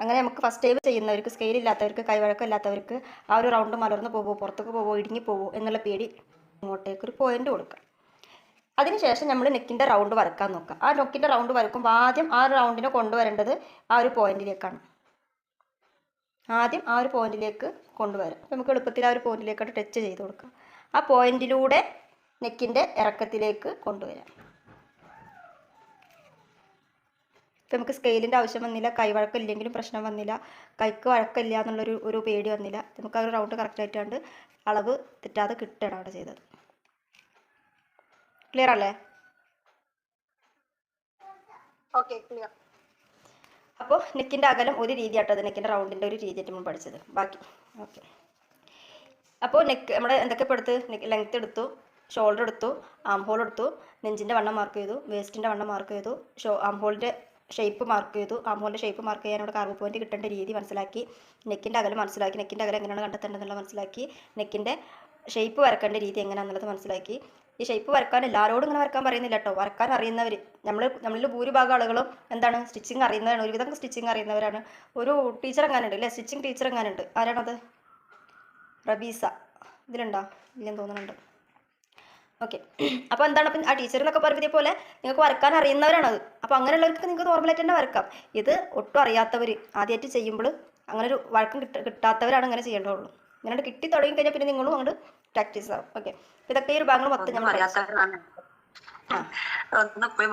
അങ്ങനെ നമുക്ക് first time ചെയ്യുന്നവർക്ക്, സ്കെയിലില്ലാത്തവർക്ക്, കൈവഴക്കമില്ലാത്തവർക്ക് ആ ഒരു റൗണ്ട് മലർന്ന് പോവോ, പുറത്തേക്ക് പോവോ, ഇടുങ്ങി പോവോ എന്നുള്ള പേടി ഇങ്ങോട്ടേക്കൊരു പോയിന്റ് കൊടുക്കുക. അതിനുശേഷം നമ്മൾ നെക്കിൻ്റെ റൗണ്ട് വരക്കാൻ നോക്കുക. ആ നെക്കിൻ്റെ റൗണ്ട് വരക്കുമ്പോൾ ആദ്യം ആ റൗണ്ടിനെ കൊണ്ടുവരേണ്ടത് ആ ഒരു പോയിന്റിലേക്കാണ്. ആദ്യം ആ ഒരു പോയിന്റിലേക്ക് കൊണ്ടുവരാം. നമുക്ക് എളുപ്പത്തിൽ ആ ഒരു പോയിന്റിലേക്കായിട്ട് ടച്ച് ചെയ്ത് കൊടുക്കാം. ആ പോയിന്റിലൂടെ നെക്കിൻ്റെ ഇറക്കത്തിലേക്ക് കൊണ്ടുവരാം. ഇപ്പം നമുക്ക് സ്കെയിലിൻ്റെ ആവശ്യം വന്നില്ല, കൈവഴക്കമില്ലെങ്കിലും പ്രശ്നം വന്നില്ല, കൈക്ക് വഴക്കമില്ല എന്നുള്ളൊരു പേടി വന്നില്ല. നമുക്ക് ആ ഒരു റൗണ്ട് കറക്റ്റായിട്ടാണ്ട് അളവ് തെറ്റാതെ കിട്ടുകയാണ് അവിടെ ചെയ്തത്. ക്ലിയർ അല്ലേ? Okay, clear. അപ്പോൾ നെക്കിൻ്റെ അകലം ഒരു രീതിയായിട്ടത്, നെക്കിൻ്റെ റൗണ്ടിൻ്റെ ഒരു രീതിയായിട്ട് നമ്മൾ പഠിച്ചത്. ബാക്കി ഓക്കെ. അപ്പോൾ നെക്ക് നമ്മൾ എന്തൊക്കെ ഇപ്പോൾ എടുത്ത്, ലെങ്ത്ത് എടുത്തു, ഷോൾഡർ എടുത്തു, ആം ഹോൾ എടുത്തു, നെഞ്ചിൻ്റെ വണ്ണം മാർക്ക് ചെയ്തു, വേസ്റ്റിൻ്റെ വണ്ണം മാർക്ക് ചെയ്തു, ആം ഹോളിൻ്റെ ഷേപ്പ് മാർക്ക് ചെയ്തു. ആം ഹോളിൻ്റെ ഷേപ്പ് മാർക്ക് ചെയ്യാൻ അവിടെ കാർവ് പോയിന്റ് കിട്ടേണ്ട രീതി മനസ്സിലാക്കി, നെക്കിൻ്റെ അകലം മനസ്സിലാക്കി, നെക്കിൻ്റെ അകലം എങ്ങനെയാണ് കണ്ടെത്തേണ്ടതെന്നുള്ളത് മനസ്സിലാക്കി, നെക്കിൻ്റെ ഷേപ്പ് വരക്കേണ്ട രീതി എങ്ങനെയാണെന്നുള്ളത് മനസ്സിലാക്കി. ഈ ഷേപ്പ് വരക്കാൻ എല്ലാവരോടും ഇങ്ങനെ വരക്കാൻ പറയുന്നില്ല കേട്ടോ. വരക്കാൻ അറിയുന്നവർ, നമ്മളിൽ ഭൂരിഭാഗം ആളുകളും എന്താണ്, സ്റ്റിച്ചിങ് അറിയുന്നവരാണ്, ഒരുവിധം സ്റ്റിച്ചിങ് അറിയുന്നവരാണ്. ഒരു ടീച്ചർ എങ്ങാനുണ്ട് അല്ലേ, സ്റ്റിച്ചിങ് ടീച്ചർ എങ്ങാനുണ്ട്. ആരാണത്? റബീസ. ഇതിലുണ്ടോ? ഇല്ലെന്ന് തോന്നുന്നുണ്ട്. ഓക്കെ. അപ്പോൾ എന്താണ്, അപ്പം ആ ടീച്ചർ എന്നൊക്കെ പറയുമ്പോൾ ഇതേപോലെ നിങ്ങൾക്ക് വരക്കാൻ അറിയുന്നവരാണത്. അപ്പോൾ അങ്ങനെയുള്ളവർക്ക് നിങ്ങൾക്ക് നോർമലായിട്ട് തന്നെ വരക്കാം. ഇത് ഒട്ടും അറിയാത്തവർ, ആദ്യമായിട്ട് ചെയ്യുമ്പോൾ അങ്ങനെ ഒരു വഴക്കം കിട്ടാത്തവരാണ് ഇങ്ങനെ ചെയ്യേണ്ടതുള്ളൂ. ഇങ്ങനെ കിട്ടി തുടങ്ങി കഴിഞ്ഞാൽ പിന്നെ നിങ്ങളും അങ്ങോട്ട് പ്രാക്ടീസ് ആവും. ഓക്കെ. ഇതൊക്കെ ഈ ഒരു ഭാഗങ്ങൾ മൊത്തം നമ്മൾ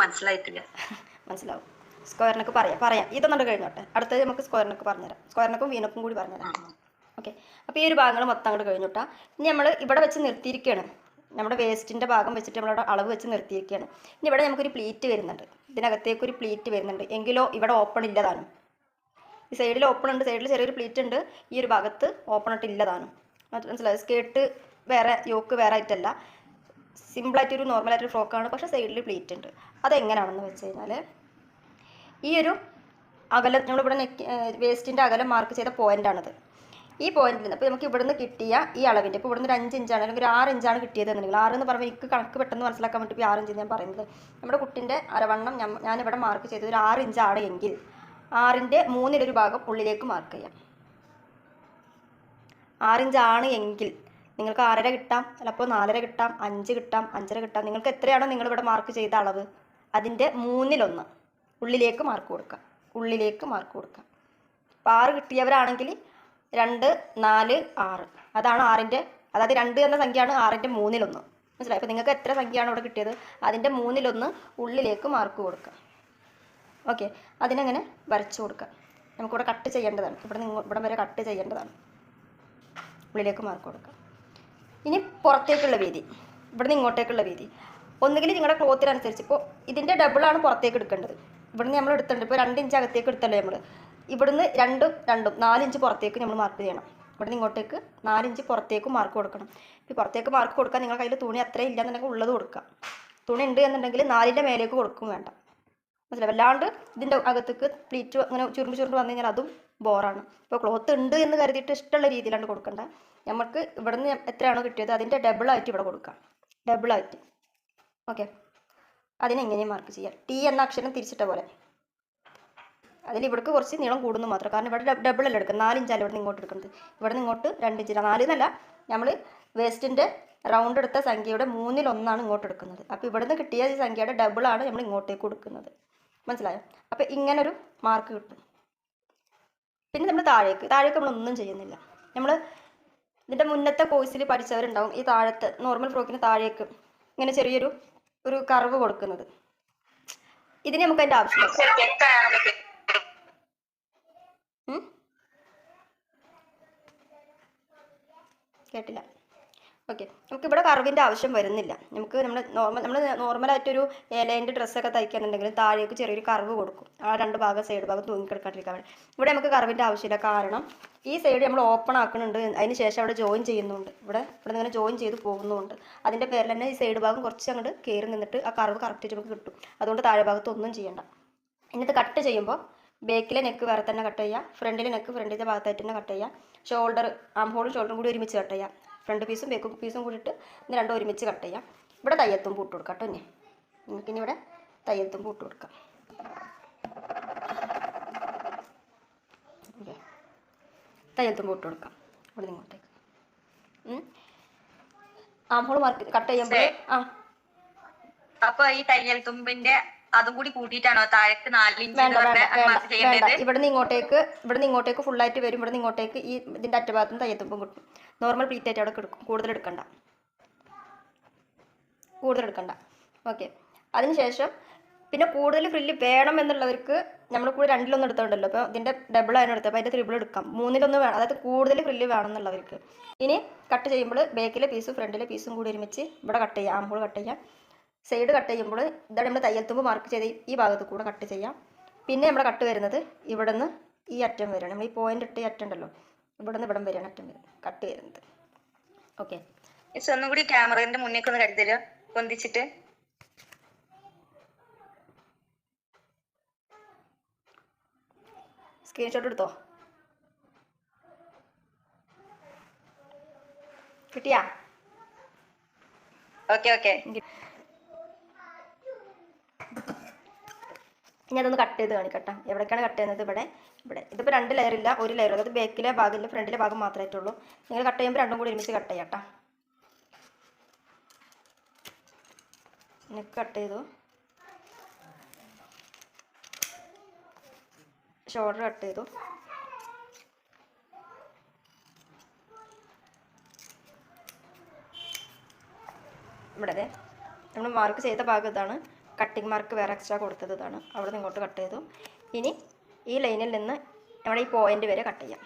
മനസ്സിലായിട്ടില്ല. മനസ്സിലാവും. സ്ക്വയറിനൊക്കെ പറയാം. ഇതൊന്നുകൊണ്ട് കഴിഞ്ഞോട്ടെ. അടുത്തത് നമുക്ക് സ്ക്വയറിനൊക്കെ പറഞ്ഞുതരാം. സ്ക്വയറിനൊക്കെ വീനക്കും കൂടി പറഞ്ഞുതരാം. ഓക്കെ. അപ്പോൾ ഈ ഒരു ഭാഗങ്ങൾ മൊത്തം അങ്ങോട്ട് കഴിഞ്ഞിട്ടാ. ഇനി നമ്മൾ ഇവിടെ വെച്ച് നിർത്തിയിരിക്കുകയാണ്. നമ്മുടെ വേസ്റ്റിൻ്റെ ഭാഗം വെച്ചിട്ട് നമ്മളവിടെ അളവ് വെച്ച് നിർത്തിയിരിക്കുകയാണ്. ഇനി ഇവിടെ നമുക്കൊരു പ്ലീറ്റ് വരുന്നുണ്ട്, ഇതിനകത്തേക്കൊരു പ്ലീറ്റ് വരുന്നുണ്ട്. എങ്കിലോ ഇവിടെ ഓപ്പൺ ഇല്ലതാനും. ഈ സൈഡിൽ ഓപ്പൺ ഉണ്ട്, സൈഡിൽ ചെറിയൊരു പ്ലീറ്റ് ഉണ്ട്, ഈ ഒരു ഭാഗത്ത് ഓപ്പൺ ആയിട്ട് ഇല്ലതാനും. മനസ്സിലായി? സ്കേർട്ട് വേറെ, യോക്ക് വേറെ ആയിട്ടല്ല, സിമ്പിളായിട്ടൊരു നോർമലായിട്ടൊരു ഫ്രോക്കാണ്, പക്ഷേ സൈഡിൽ പ്ലീറ്റ് ഉണ്ട്. അതെങ്ങനെയാണെന്ന് വെച്ച് കഴിഞ്ഞാൽ, ഈ ഒരു അകലം നമ്മളിവിടെ വേസ്റ്റിൻ്റെ അകലം മാർക്ക് ചെയ്ത പോയിൻ്റാണിത്. ഈ പോയിന്റിൽ നിന്ന് ഇപ്പോൾ നമുക്ക് ഇവിടുന്ന് കിട്ടിയ ഈ അളവിൻ്റെ, ഇപ്പോൾ ഇവിടുന്ന് ഒരു 5 ഇഞ്ചാണ് അല്ലെങ്കിൽ ഒരു 6 ഇഞ്ചാണ് കിട്ടിയത് എന്നുണ്ടെങ്കിൽ, 6 എന്ന് പറയുമ്പോൾ എനിക്ക് കണക്ക് പെട്ടെന്ന് മനസ്സിലാക്കാൻ വേണ്ടി ഇപ്പോൾ 6 ഇഞ്ച് ഞാൻ പറയുന്നത്. നമ്മുടെ കുട്ടിൻ്റെ അരവണ്ണം ഞാനിവിടെ മാർക്ക് ചെയ്തത് ഒരു 6 ഇഞ്ചാണ് എങ്കിൽ 6ൻ്റെ 1/3 ഭാഗം ഉള്ളിലേക്ക് മാർക്ക് ചെയ്യാം. 6 ഇഞ്ചാണ് എങ്കിൽ നിങ്ങൾക്ക് 6.5 കിട്ടാം, ചിലപ്പോൾ 4.5 കിട്ടാം, 5 കിട്ടാം, 5.5 കിട്ടാം. നിങ്ങൾക്ക് എത്രയാണോ നിങ്ങളിവിടെ മാർക്ക് ചെയ്ത അളവ് അതിൻ്റെ 1/3 ഉള്ളിലേക്ക് മാർക്ക് കൊടുക്കാം. ഉള്ളിലേക്ക് മാർക്ക് കൊടുക്കാം. അപ്പോൾ 6 കിട്ടിയവരാണെങ്കിൽ 2, 4, 6 അതാണ് 6ൻ്റെ, അതായത് 2 എന്ന സംഖ്യയാണ് 6ൻ്റെ 1/3. മനസ്സിലായി? അപ്പോൾ നിങ്ങൾക്ക് എത്ര സംഖ്യയാണ് ഇവിടെ കിട്ടിയത് അതിൻ്റെ 1/3 ഉള്ളിലേക്ക് മാർക്ക് കൊടുക്കുക. ഓക്കെ. അതിനങ്ങനെ വരച്ചു കൊടുക്കുക. നമുക്കിവിടെ കട്ട് ചെയ്യേണ്ടതാണ്, ഇവിടെ വരെ കട്ട് ചെയ്യേണ്ടതാണ്. ഉള്ളിലേക്ക് മാർക്ക് കൊടുക്കുക. ഇനി പുറത്തേക്കുള്ള വീതി, ഇവിടുന്ന് ഇങ്ങോട്ടേക്കുള്ള വീതി ഒന്നുകിൽ നിങ്ങളുടെ ക്ലോത്തിനനുസരിച്ച്, ഇപ്പോൾ ഇതിൻ്റെ ഡബിളാണ് പുറത്തേക്ക് എടുക്കേണ്ടത്. ഇവിടുന്ന് നമ്മൾ എടുത്തിട്ടുണ്ട്, ഇപ്പോൾ 2 ഇഞ്ച് അകത്തേക്ക് എടുത്തല്ലേ നമ്മൾ, ഇവിടുന്ന് 2 4 ഇഞ്ച് പുറത്തേക്ക് നമ്മൾ മാർക്ക് ചെയ്യണം. ഇവിടുന്ന് ഇങ്ങോട്ടേക്ക് 4 ഇഞ്ച് പുറത്തേക്ക് മാർക്ക് കൊടുക്കണം. ഇപ്പോൾ പുറത്തേക്ക് മാർക്ക് കൊടുക്കാൻ നിങ്ങൾ കയ്യിൽ തുണി അത്രയും ഇല്ല എന്നുണ്ടെങ്കിൽ ഉള്ളത് കൊടുക്കാം. തുണി ഉണ്ട് എന്നുണ്ടെങ്കിൽ 4ൻ്റെ മേലേക്ക് കൊടുക്കും വേണ്ട. മനസ്സിലായി? വല്ലാണ്ട് ഇതിൻ്റെ അകത്തേക്ക് പ്ലീറ്റ് അങ്ങനെ ചുരുണ്ട് വന്നു കഴിഞ്ഞാൽ അതും ബോറാണ്. ഇപ്പോൾ ക്ലോത്ത് ഉണ്ട് എന്ന് കരുതിയിട്ട് ഇഷ്ടമുള്ള രീതിയിലാണ് കൊടുക്കേണ്ട. നമുക്ക് ഇവിടുന്ന് എത്രയാണോ കിട്ടിയത് അതിൻ്റെ ഡബിളായിട്ട് ഇവിടെ കൊടുക്കാം, ഡബിളായിട്ട്. ഓക്കെ. അതിനെങ്ങനെയും മാർക്ക് ചെയ്യാം. ടി എന്ന അക്ഷരം തിരിച്ചിട്ട പോലെ. അതിൽ ഇവിടേക്ക് കുറച്ച് നീളം കൂടുന്നു മാത്രം, കാരണം ഇവിടെ ഡബിളല്ല എടുക്കുന്നത്. 4 ഇഞ്ചാണ് ഇവിടെ നിന്ന് ഇങ്ങോട്ട് എടുക്കുന്നത്. ഇവിടെ നിന്ന് ഇങ്ങോട്ട് 2 ഇഞ്ച്, 4 എന്നല്ല, നമ്മൾ വേസ്റ്റിൻ്റെ റൗണ്ട് എടുത്ത സംഖ്യയുടെ 1/3 ഇങ്ങോട്ട് എടുക്കുന്നത്. അപ്പോൾ ഇവിടെ നിന്ന് കിട്ടിയ ഈ സംഖ്യയുടെ ഡബിളാണ് നമ്മൾ ഇങ്ങോട്ടേക്ക് കൊടുക്കുന്നത്. മനസ്സിലായോ? അപ്പോൾ ഇങ്ങനൊരു മാർക്ക് കിട്ടും. പിന്നെ നമ്മൾ താഴേക്ക് നമ്മളൊന്നും ചെയ്യുന്നില്ല. നമ്മൾ ഇതിൻ്റെ മുന്നത്തെ കോഴ്സിൽ പഠിച്ചവരുണ്ടാവും ഈ താഴത്തെ നോർമൽ ഫ്രോക്കിന് താഴേക്ക് ഇങ്ങനെ ചെറിയൊരു കർവ് കൊടുക്കുന്നത്. ഇതിന് നമുക്ക് അതിൻ്റെ ആവശ്യമില്ല. കേട്ടില്ല? ഓക്കെ. നമുക്കിവിടെ കർവിൻ്റെ ആവശ്യം വരുന്നില്ല. നമുക്ക് നമ്മൾ നോർമലായിട്ടൊരു ലൈൻ്റെ ഡ്രസ്സൊക്കെ തയ്ക്കാനുണ്ടെങ്കിൽ താഴേക്ക് ചെറിയൊരു കർവ് കൊടുക്കും, ആ 2 ഭാഗം സൈഡ് ഭാഗം തൂങ്ങിക്കിടക്കാണ്ടിരിക്കാൻ വേണ്ടി. ഇവിടെ നമുക്ക് കർവിൻ്റെ ആവശ്യമില്ല, കാരണം ഈ സൈഡ് നമ്മൾ ഓപ്പൺ ആക്കുന്നുണ്ട്, അതിന് ശേഷം അവിടെ ജോയിൻ ചെയ്യുന്നുണ്ട്, ഇവിടെ ഇങ്ങനെ ജോയിൻ ചെയ്ത് പോകുന്നുണ്ട്. അതിൻ്റെ പേരിൽ തന്നെ ഈ സൈഡ് ഭാഗം കുറച്ച് അങ്ങോട്ട് കയറി നിന്നിട്ട് ആ കർവ് കറക്റ്റായിട്ട് നമുക്ക് കിട്ടും. അതുകൊണ്ട് താഴെ ഭാഗത്ത് ഒന്നും ചെയ്യണ്ട. ഇന്നത്തെ കട്ട് ചെയ്യുമ്പോൾ ബാക്കിലെ നെക്ക് വേറെ തന്നെ കട്ട് ചെയ്യുക, ഫ്രണ്ടിലെ നെക്ക് ഫ്രണ്ടിൻ്റെ ഭാഗത്തായിട്ട് തന്നെ കട്ട് ചെയ്യുക, ഷോൾഡർ ആം ഹോളും ഷോൾഡറും കൂടി ഒരുമിച്ച് കട്ട് ചെയ്യുക, ഫ്രണ്ട് പീസും ബാക്ക് പീസും കൂടിയിട്ട് ഇത് രണ്ടും ഒരുമിച്ച് കട്ട് ചെയ്യാം. ഇവിടെ തയ്യത്തും പൂട്ട് കൊടുക്കാം കേട്ടോ. നിങ്ങൾക്കിനി ഇവിടെ തയ്യത്തും പൂട്ട് കൊടുക്കാം. തയ്യൽ തുമ്പ് ഇട്ട് കൊടുക്കാം. ഇവിടെ നിന്ന് ഇങ്ങോട്ടേക്ക് ആംഹോൾ മാർക്ക് കട്ട് ചെയ്യുമ്പോൾ അപ്പൊ ഈ തയ്യൽ തുമ്പിന്റെ അതും കൂടി കൂട്ടിയിട്ടാണോ താഴേക്ക് 4 ഇഞ്ച് വേണ്ട ഇവിടുന്ന് ഇങ്ങോട്ടേക്ക് ഫുള്ളായിട്ട് വരും. ഇവിടുന്ന് ഇങ്ങോട്ടേക്ക് ഈ ഇതിൻ്റെ അറ്റഭാഗത്തും തയ്യൽ തുമ്പും കിട്ടും. നോർമൽ പ്ലീറ്റ് ആയിട്ട് അവിടെ കിടക്കും. കൂടുതൽ എടുക്കണ്ട. ഓക്കെ. അതിനുശേഷം പിന്നെ കൂടുതൽ ഫ്രില്ല് വേണം എന്നുള്ളവർക്ക് നമ്മൾ കൂടെ 2-1 എടുത്തോണ്ടല്ലോ. അപ്പോൾ ഇതിൻ്റെ ഡബിൾ ആയിരുന്നു എടുത്തപ്പോൾ അതിൻ്റെ ത്രിബിൾ എടുക്കാം. 3-1 വേണം. അതായത് കൂടുതൽ ഫ്രില്ല് വേണം എന്നുള്ളവർക്ക്. ഇനി കട്ട് ചെയ്യുമ്പോൾ ബാക്കിലെ പീസും ഫ്രണ്ടിലെ പീസും കൂടി ഒരുമിച്ച് ഇവിടെ കട്ട് ചെയ്യാം. ആംഹോൾ കട്ട് ചെയ്യാം. സൈഡ് കട്ട് ചെയ്യുമ്പോൾ ഇതാണ് നമ്മൾ തയ്യൽ തുമ്പ് മാർക്ക് ചെയ്ത് ഈ ഭാഗത്ത് കൂടെ കട്ട് ചെയ്യാം. പിന്നെ നമ്മുടെ കട്ട് വരുന്നത് ഇവിടെ നിന്ന് ഈ അറ്റം വരെയാണ്. നമ്മൾ ഈ പോയിന്റ് ഇട്ട് ഈ അറ്റം ഉണ്ടല്ലോ, ഇവിടെ നിന്ന് ഇവിടം വരെയാണ് അറ്റം വരുന്നത് കട്ട് ചെയ്യുന്നത്. ഓക്കെ. ഒന്നും കൂടി ക്യാമറയുടെ മുന്നേക്ക് ഒന്ന് കരുതരുക, പൊന്തിച്ചിട്ട്. സ്ക്രീൻഷോട്ട് എടുത്തോ? കിട്ടിയാ? ഓക്കെ. ഇനി അതൊന്ന് കട്ട് ചെയ്ത് കാണിക്കട്ടെ. എവിടേക്കാണ് കട്ട് ചെയ്യുന്നത്? ഇവിടെ. ഇതിപ്പോൾ 2 ലെയർ ഇല്ല, 1 ലെയർ. അതായത് ബാക്കിലെ ഭാഗമില്ല, ഫ്രണ്ടിലെ ഭാഗം മാത്രമായിട്ടുള്ളൂ. നിങ്ങൾ കട്ട് ചെയ്യുമ്പോൾ രണ്ടും കൂടി ഒരുമിച്ച് കട്ട് ചെയ്യാം കേട്ടോ. നെക്ക് കട്ട് ചെയ്തു, ഷോൾഡർ കട്ട് ചെയ്തു, ഇവിടെ നമ്മൾ മാർക്ക് ചെയ്ത ഭാഗം ഇതാണ്. കട്ടിങ് മാർക്ക് വേറെ എക്സ്ട്രാ കൊടുത്തത് ഇതാണ്. അവിടെ നിന്ന് ഇങ്ങോട്ട് കട്ട് ചെയ്തു. ഇനി ഈ ലൈനിൽ നിന്ന് നമ്മുടെ ഈ പോയിന്റ് വരെ കട്ട് ചെയ്യാം.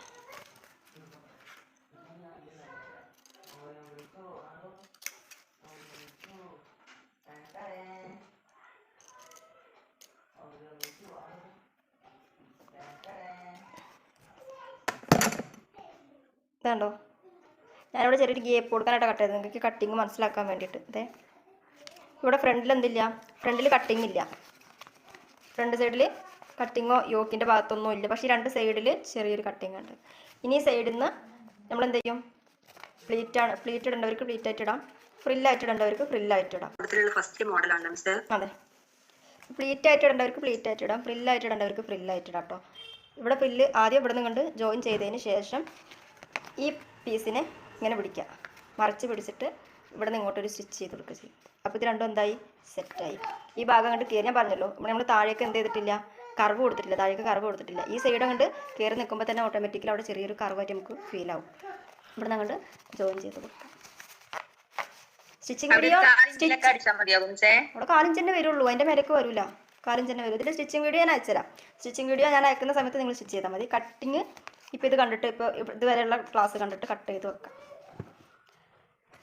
ഇതുണ്ടോ? ഞാനിവിടെ ചെറിയൊരു ഗ്യാപ്പ് കൊടുക്കാനായിട്ട് കട്ട് ചെയ്തത്, നിങ്ങൾക്ക് കട്ടിങ് മനസ്സിലാക്കാൻ വേണ്ടിയിട്ട്. അതെ, ഇവിടെ ഫ്രണ്ടിൽ എന്തില്ല, ഫ്രണ്ടിൽ കട്ടിങ് ഇല്ല. ഫ്രണ്ട് സൈഡിൽ കട്ടിങ്ങോ യോക്കിൻ്റെ ഭാഗത്തൊന്നും ഇല്ല. പക്ഷേ 2 സൈഡിൽ ചെറിയൊരു കട്ടിങ് ഉണ്ട്. ഇനി ഈ സൈഡിൽ നിന്ന് നമ്മൾ എന്ത് ചെയ്യും? പ്ലീറ്റ് ഇടേണ്ടവർക്ക് പ്ലീറ്റ് ആയിട്ട് ഇടാം, ഫ്രില്ലായിട്ട് ഇടേണ്ടവർക്ക് ഫ്രില്ലായിട്ട് ഇടാം. ഫസ്റ്റ് മോഡലാണ് മിസ്റ്റർ. അതെ, പ്ലീറ്റ് ആയിട്ട് ഇടേണ്ടവർക്ക് പ്ലീറ്റ് ആയിട്ട് ഇടാം, ഫ്രില്ലായിട്ട് ഇടേണ്ടവർക്ക് ഫ്രില്ലായിട്ട് ഇടാം കേട്ടോ. ഇവിടെ ഫ്രില്ല് ആദ്യം ഇവിടെ നിന്ന് കണ്ട് ജോയിൻ ചെയ്തതിന് ശേഷം ഈ പീസിനെ ഇങ്ങനെ പിടിക്കുക, മറിച്ച് പിടിച്ചിട്ട് ഇവിടെ നിന്ന് ഇങ്ങോട്ടൊരു സ്റ്റിച്ച് ചെയ്ത് കൊടുക്കുക ചെയ്യും. അപ്പോൾ ഇത് രണ്ടും എന്തായി? സെറ്റായി. ഈ ഭാഗം കണ്ട് കയറി, ഞാൻ പറഞ്ഞല്ലോ നമ്മൾ താഴേക്ക് എന്ത് ചെയ്തിട്ടില്ല, കർവ് കൊടുത്തിട്ടില്ല, താഴേക്ക് കർവ് കൊടുത്തിട്ടില്ല. ഈ സൈഡ് കണ്ട് കയറി നിൽക്കുമ്പോൾ തന്നെ ഓട്ടോമാറ്റിക്കലി അവിടെ ചെറിയൊരു കർവായിട്ട് നമുക്ക് ഫീൽ ആവും. ഇവിടെ നിന്ന് കണ്ട് ജോയിൻ ചെയ്ത് കൊടുക്കാം. സ്റ്റിച്ചിങ് വീഡിയോ അവിടെ 4 ഇഞ്ച് തന്നെ വരുള്ളൂ, അതിൻ്റെ മേലേക്ക് വരില്ല. 4 ഇഞ്ച് തന്നെ വരും. ഇതിൻ്റെ സ്റ്റിച്ചിങ് വീഡിയോ ഞാൻ അയച്ചുതരാം. സ്റ്റിച്ചിങ് വീഡിയോ ഞാൻ അയക്കുന്ന സമയത്ത് നിങ്ങൾ സ്റ്റിച്ച് ചെയ്താൽ മതി. കട്ടിങ് ഇപ്പോൾ ഇത് കണ്ടിട്ട്, ഇപ്പോൾ ഇതുവരെയുള്ള ക്ലാസ് കണ്ടിട്ട് കട്ട് ചെയ്ത് വെക്കാം.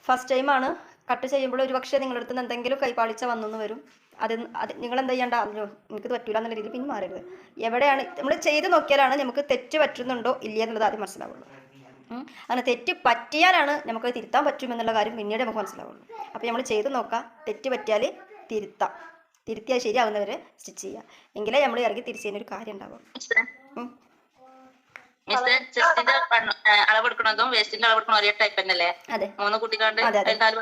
ഫസ്റ്റ് ടൈമാണ് കട്ട് ചെയ്യുമ്പോൾ ഒരു പക്ഷേ നിങ്ങളുടെ അടുത്ത് നിന്ന് എന്തെങ്കിലും കൈപ്പാളിച്ച വന്നെന്ന് വരും. അത് നിങ്ങൾ എന്താ ചെയ്യേണ്ട, എനിക്കിത് പറ്റൂല എന്നുള്ള രീതിയിൽ പിന്മാറരുത്. എവിടെയാണ് നമ്മൾ ചെയ്ത് നോക്കിയാലാണ് നമുക്ക് തെറ്റ് പറ്റുന്നുണ്ടോ ഇല്ല എന്നുള്ളത് ആദ്യം മനസ്സിലാവുള്ളൂ. അങ്ങനെ തെറ്റ് പറ്റിയാലാണ് നമുക്ക് തിരുത്താൻ പറ്റുമെന്നുള്ള കാര്യം പിന്നീട് നമുക്ക് മനസ്സിലാവുള്ളൂ. അപ്പോൾ നമ്മൾ ചെയ്ത് നോക്കാം. തെറ്റ് പറ്റിയാൽ തിരുത്തിയാൽ ശരിയാവുന്നവരെ സ്റ്റിച്ച് ചെയ്യുക. എങ്കിലേ നമ്മൾ ഇറങ്ങി തിരിച്ചു ചെയ്യുന്നൊരു കാര്യം ഉണ്ടാവുള്ളൂ. അളവെടുക്കുന്നതും വേസ്റ്റിന്റെ അളവെടുക്കുന്ന ഒരേ ടൈപ്പ് തന്നെയല്ലേ? അതെ, 3 കുട്ടികളുടെ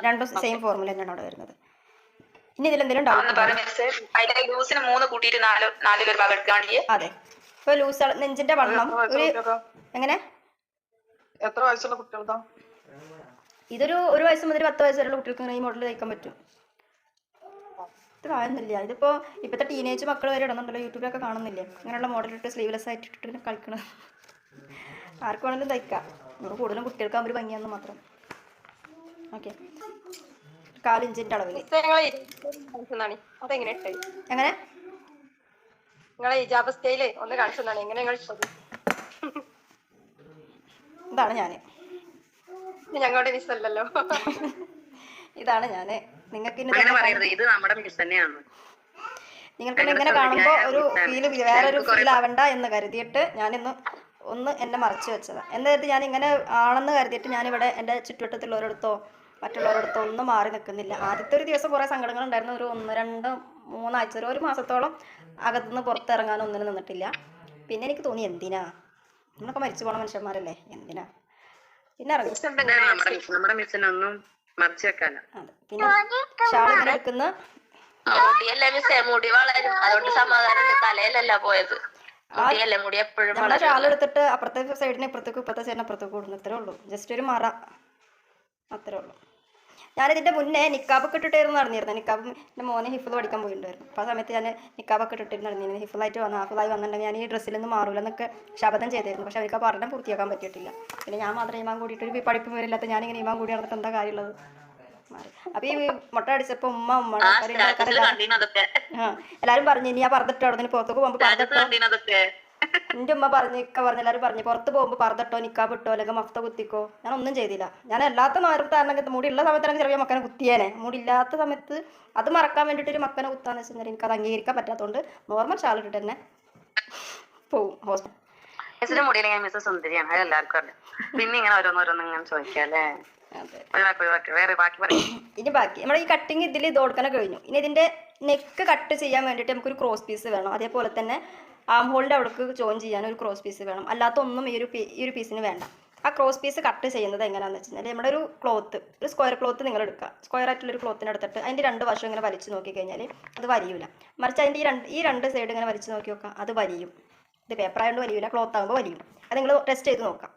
രണ്ടും സെയിം ഫോർമുല തന്നെയാണ് അവിടെ വരുന്നത്. ഇനി ഇതിലെന്തെങ്കിലും ഡൗട്ട്? ലൂസിന് 3 കൂട്ടിയിട്ട് 4 ഒരു ഭാഗം എടുക്കുകയാണെങ്കിൽ അതെ. ഇപ്പോൾ ലൂസ് നെഞ്ചിന്റെ വണ്ണം ഒരു എങ്ങനെ, എത്ര വയസ്സുള്ള കുട്ടികൾക്കാ? ഇതൊരു 1 വയസ്സ് മുതൽ 10 വയസ്സ് വരെയുള്ള കുട്ടികൾക്ക് ഈ മോഡൽ തയ്ക്കാൻ പറ്റും. ഇത്ര ആയൊന്നുമില്ല. ഇതിപ്പോൾ ഇപ്പോഴത്തെ ടീനേജ് മക്കൾ വരെ ഇടുന്നുണ്ടല്ലോ, യൂട്യൂബിലൊക്കെ കാണുന്നില്ലേ ഇങ്ങനെയുള്ള മോഡലിട്ട് സ്ലീവ്ലെസ് ആയിട്ട് ഇട്ടിട്ട് കളിക്കണത്. ആർക്ക് വേണമെങ്കിലും തയ്ക്കാം. നമ്മൾ കൂടുതലും കുട്ടികൾക്കാകുമ്പോൾ ഒരു ഭംഗിയാണെന്ന് മാത്രം. ഓക്കെ, 4 ഇഞ്ചിൻ്റെ അളവിൽ എങ്ങനെ നിങ്ങളെ ഹിജാബ് സ്റ്റൈല് ഒന്ന് കാണിച്ചതാണ്. എങ്ങനെ നിങ്ങൾ ഇതാണ് ഞാൻ, ഞങ്ങളുടെ മിസ്സല്ലല്ലോ. ഇതാണ് ഞാൻ. നിങ്ങൾക്ക് ഇത് നമ്മുടെ മിസ് തന്നെയാണ്. നിങ്ങൾക്ക് ഇങ്ങനെ കാണുമ്പോൾ ഒരു ഫീല്, വേറൊരു ഫീൽ ആവണ്ട എന്ന് കരുതിയിട്ട് ഒന്ന് എന്നെ മറച്ചു വെച്ചതാണ്. എന്നിട്ട് ഞാൻ ഇങ്ങനെ ആണെന്ന് കരുതിയിട്ട് ഞാനിവിടെ എൻ്റെ ചുറ്റുവട്ടത്തുള്ളവരടുത്തോ മറ്റുള്ളവരടുത്തോ ഒന്നും മാറി നിൽക്കുന്നില്ല. ആദ്യത്തെ ഒരു ദിവസം കുറേ സങ്കടങ്ങൾ ഉണ്ടായിരുന്നു. ഒരു 1, 2, 3 ആഴ്ച, ഒരു മാസത്തോളം അകത്തുനിന്ന് പുറത്തിറങ്ങാൻ ഒന്നിനും നിന്നിട്ടില്ല. പിന്നെ എനിക്ക് തോന്നി, എന്തിനാ, നമ്മളൊക്കെ മരിച്ചു പോണ മനുഷ്യന്മാരല്ലേ, എന്തിനാ, പിന്നെ ഇറങ്ങി. അതെ, പിന്നെ ഷാൾ ഇങ്ങനെ എടുക്കുന്ന മുടി വളരും, അതുകൊണ്ട് സമാധാനം. തലയിലല്ല പോയത്. മുടിയല്ലേ, മുടി എപ്പോഴും നമ്മുടെ ഷാൾ എടുത്തിട്ട് അപ്പുറത്തെ സൈഡിന് ഇപ്പുറത്തേക്ക് ഇപ്പുറത്തെ സൈഡിന് അപ്പുറത്തേക്ക് കൊടുക്കുന്നു, അത്രേ ഉള്ളൂ. ജസ്റ്റ് ഒരു മറ, അത്രേ ഉള്ളൂ. ഞാനിതിൻ്റെ മുന്നേ നിക്കാബൊക്കെ ഇട്ടിട്ടായിരുന്നു നടന്നിരുന്നത്. നിക്കാബ് എൻ്റെ മോനെ ഹിഫിൾ പഠിക്കാൻ പോയിട്ടുണ്ടായിരുന്നു. അപ്പോൾ ആ സമയത്ത് ഞാൻ നിക്കാബൊക്കെ ഇട്ടിട്ട് നടന്നിരുന്നു. ഹിഫിളായിട്ട് ഹാഫിളായി വന്നിട്ടുണ്ടെങ്കിൽ ഞാൻ ഈ ഡ്രസ്സിൽ നിന്ന് മാറൂല എന്നൊക്കെ ശപഥം ചെയ്തായിരുന്നു. പക്ഷേ അവർക്ക് പഠനം പൂർത്തിയാക്കാൻ പറ്റിയിട്ടില്ല. പിന്നെ ഞാൻ മാത്രം ഇമാൻ കൂടിയിട്ട് ഒരു പഠിപ്പ് വരില്ലാത്ത ഞാനിങ്ങനെ ഇമാൻ കൂടി നടന്നിട്ട് എന്താ കാര്യമുള്ളത്? മാറി. അപ്പോൾ ഈ മുട്ട അടിച്ചപ്പോൾ ഉമ്മ എല്ലാവരും പറഞ്ഞു ഇനി ആ പറഞ്ഞിട്ടോ അവിടെ പുറത്തേക്ക് പോകുമ്പോൾ പറഞ്ഞിട്ടോ. എൻ്റെ ഉമ്മ പറഞ്ഞു എല്ലാവരും പറഞ്ഞു പുറത്ത് പോകുമ്പോൾ പറഞ്ഞിട്ടോ, നിക്കാബ് ഇട്ടോ, അല്ലെങ്കിൽ മഫ്ത കുത്തിക്കോ. ഞാൻ ഒന്നും ചെയ്തില്ല. ഞാൻ അല്ലാത്ത നേരത്താണെങ്കിൽ മുടി ഉള്ള സമയത്താണെങ്കിൽ ചെറിയ മക്കനെ കുത്തിയേനെ. മുടി ഇല്ലാത്ത സമയത്ത് അത് മറക്കാൻ വേണ്ടിയിട്ട് ഒരു മക്കനെ കുത്താന്ന് വെച്ച് കഴിഞ്ഞാൽ എനിക്കത് അംഗീകരിക്കാൻ പറ്റാത്തതുകൊണ്ട് നോർമൽ ഷാൾ ഇട്ടിട്ട് തന്നെ പോവും ഹോസ്പിറ്റൽ. മുടിയിലെങ്കിൽ സുന്ദരിയാണ്, അത് എല്ലാവർക്കും അറിയാം. പിന്നെ ഇങ്ങനെ ഓരോന്നോരോന്നും ഇങ്ങനെ ചോദിക്കാല്ലേ. ഇനി ബാക്കി നമ്മുടെ ഈ കട്ടിങ് ഇതിൽ ഇത് കൊടുക്കാൻ കഴിഞ്ഞു. ഇനി ഇതിൻ്റെ നെക്ക് കട്ട് ചെയ്യാൻ വേണ്ടിയിട്ട് നമുക്കൊരു ക്രോസ് പീസ് വേണം. അതേപോലെ തന്നെ ആം ഹോളിൻ്റെ അവിടേക്ക് ജോയിൻ ചെയ്യാൻ ഒരു ക്രോസ് പീസ് വേണം. അല്ലാത്ത ഒന്നും ഈ ഒരു പീസിന് വേണ്ട. ആ ക്രോസ് പീസ് കട്ട് ചെയ്യുന്നത് എങ്ങനെയാണെന്ന് വെച്ച് കഴിഞ്ഞാൽ നമ്മുടെ ഒരു സ്ക്വയർ ക്ലോത്ത് നിങ്ങൾ എടുക്കുക. സ്ക്വയർ ആയിട്ടുള്ളൊരു ക്ലോത്തിന് എടുത്തിട്ട് അതിൻ്റെ രണ്ട് വശം ഇങ്ങനെ വലിച്ചു നോക്കിക്കഴിഞ്ഞാൽ അത് വലിയില്ല. മറിച്ച് അതിൻ്റെ ഈ രണ്ട് സൈഡ് ഇങ്ങനെ വലിച്ചു നോക്കി നോക്കാം, അത് വലിയും. ഇത് പേപ്പർ ആയതുകൊണ്ട് വലിയില്ല, ക്ലോത്ത് ആകുമ്പോൾ വലിയും. അത് നിങ്ങൾ ടെസ്റ്റ് ചെയ്ത് നോക്കാം.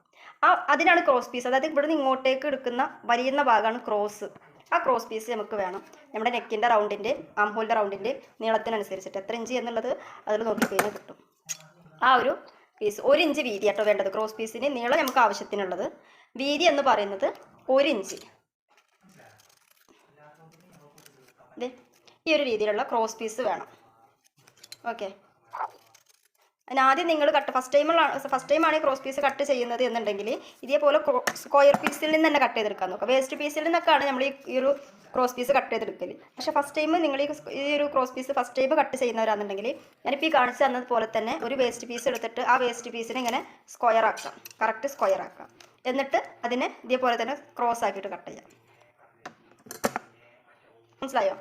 അതിനാണ് ക്രോസ് പീസ്. അതായത് ഇവിടെ നിന്ന് ഇങ്ങോട്ടേക്ക് എടുക്കുന്ന വലിയുന്ന ഭാഗമാണ് ക്രോസ്. ആ ക്രോസ് പീസ് നമുക്ക് വേണം നമ്മുടെ നെക്കിൻ്റെ റൗണ്ടിൻ്റെ ആം ഹോളിൻ്റെ റൗണ്ടിൻ്റെ നീളത്തിനനുസരിച്ചിട്ട് എത്ര ഇഞ്ച് എന്നുള്ളത് അതിൽ നോക്കിക്കഴിഞ്ഞാൽ കിട്ടും. ആ ഒരു പീസ് 1 ഇഞ്ച് വീതി കേട്ടോ വേണ്ടത്. ക്രോസ് പീസിന് നീളം നമുക്ക് ആവശ്യത്തിനുള്ളത്. വീതി എന്ന് പറയുന്നത് 1 ഇഞ്ച്. ഈ ഒരു രീതിയിലുള്ള ക്രോസ് പീസ് വേണം. ഓക്കെ. അതിനാദ്യം നിങ്ങൾ ഫസ്റ്റ് ടൈമാണ് ഈ ക്രോസ് പീസ് കട്ട് ചെയ്യുന്നത് എന്നുണ്ടെങ്കിൽ ഇതേപോലെ സ്ക്വയർ പീസിൽ നിന്ന് തന്നെ കട്ട് ചെയ്തെടുക്കാൻ നോക്കുക. വേസ്റ്റ് പീസിൽ നിന്നൊക്കെയാണ് നമ്മൾ ഈ ഒരു ക്രോസ് പീസ് കട്ട് ചെയ്തെടുക്കൽ. പക്ഷേ ഫസ്റ്റ് ടൈം നിങ്ങൾ ഈ ഒരു cross piece first time cut ചെയ്യുന്നവരാണെന്നുണ്ടെങ്കിൽ ഞാനിപ്പോൾ ഈ കാണിച്ച് തന്നതുപോലെ തന്നെ ഒരു വേസ്റ്റ് പീസ് എടുത്തിട്ട് ആ വേസ്റ്റ് പീസിനെ ഇങ്ങനെ സ്ക്വയർ ആക്കാം, കറക്റ്റ് സ്ക്വയർ ആക്കാം. എന്നിട്ട് അതിനെ ഇതേപോലെ തന്നെ ക്രോസ് ആക്കിയിട്ട് കട്ട് ചെയ്യാം. മനസ്സിലായോ?